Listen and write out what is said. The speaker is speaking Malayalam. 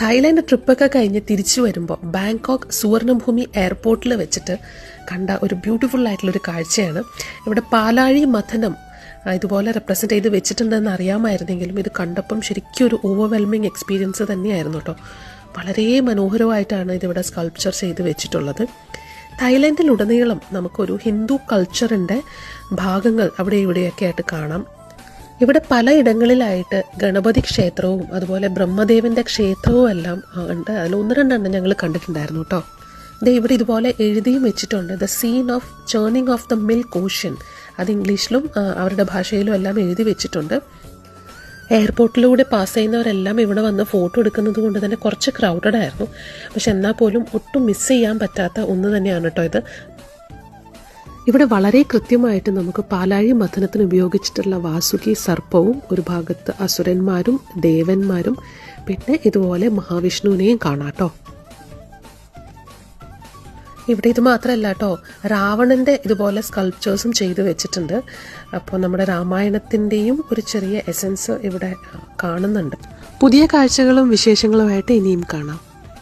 തായ്ലാൻഡ് ട്രിപ്പൊക്കെ കഴിഞ്ഞ് തിരിച്ചു വരുമ്പോൾ ബാങ്കോക്ക് സുവർണഭൂമി എയർപോർട്ടിൽ വെച്ചിട്ട് കണ്ട ഒരു ബ്യൂട്ടിഫുൾ ആയിട്ടുള്ളൊരു കാഴ്ചയാണ്. ഇവിടെ പാലാഴി മഥനം ഇതുപോലെ റെപ്രസെൻ്റ് ചെയ്ത് വെച്ചിട്ടുണ്ടെന്ന് അറിയാമായിരുന്നെങ്കിലും ഇത് കണ്ടപ്പം ശരിക്കും ഒരു ഓവർവെൽമിങ് എക്സ്പീരിയൻസ് തന്നെയായിരുന്നു കേട്ടോ. വളരെ മനോഹരമായിട്ടാണ് ഇതിവിടെ സ്കൾപ്ചർ ചെയ്ത് വെച്ചിട്ടുള്ളത്. തായ്ലാൻഡിലുടനീളം നമുക്കൊരു ഹിന്ദു കൾച്ചറിൻ്റെ ഭാഗങ്ങൾ അവിടെ ഇവിടെയൊക്കെ ആയിട്ട് കാണാം. ഇവിടെ പലയിടങ്ങളിലായിട്ട് ഗണപതി ക്ഷേത്രവും അതുപോലെ ബ്രഹ്മദേവൻ്റെ ക്ഷേത്രവും എല്ലാം ഉണ്ട്. അതിൽ 1-2 ഞങ്ങൾ കണ്ടിട്ടുണ്ടായിരുന്നു കേട്ടോ. ഇവിടെ ഇതുപോലെ എഴുതിയും വെച്ചിട്ടുണ്ട്, the scene of churning of the milk ocean. അത് ഇംഗ്ലീഷിലും അവരുടെ ഭാഷയിലും എല്ലാം എഴുതി വെച്ചിട്ടുണ്ട്. എയർപോർട്ടിലൂടെ പാസ് ചെയ്യുന്നവരെല്ലാം ഇവിടെ വന്ന് ഫോട്ടോ എടുക്കുന്നത് കൊണ്ട് തന്നെ കുറച്ച് ക്രൗഡഡ് ആയിരുന്നു. പക്ഷെ എന്നാൽ പോലും ഒട്ടും മിസ് ചെയ്യാൻ പറ്റാത്ത ഒന്ന് തന്നെയാണ് കേട്ടോ ഇത്. ഇവിടെ വളരെ കൃത്യമായിട്ട് നമുക്ക് പാലാഴി മഥനത്തിന് ഉപയോഗിച്ചിട്ടുള്ള വാസുകി സർപ്പവും ഒരു ഭാഗത്ത് അസുരന്മാരും ദേവന്മാരും പിന്നെ ഇതുപോലെ മഹാവിഷ്ണുവിനെയും കാണാം കേട്ടോ. ഇവിടെ ഇത് മാത്രമല്ല കേട്ടോ, രാവണൻ്റെ ഇതുപോലെ സ്കൾപ്ചേഴ്സും ചെയ്തു വെച്ചിട്ടുണ്ട്. അപ്പോൾ നമ്മുടെ രാമായണത്തിൻ്റെയും ഒരു ചെറിയ എസൻസ് ഇവിടെ കാണുന്നുണ്ട്. പുതിയ കാഴ്ചകളും വിശേഷങ്ങളുമായിട്ട് ഇനിയും കാണാം.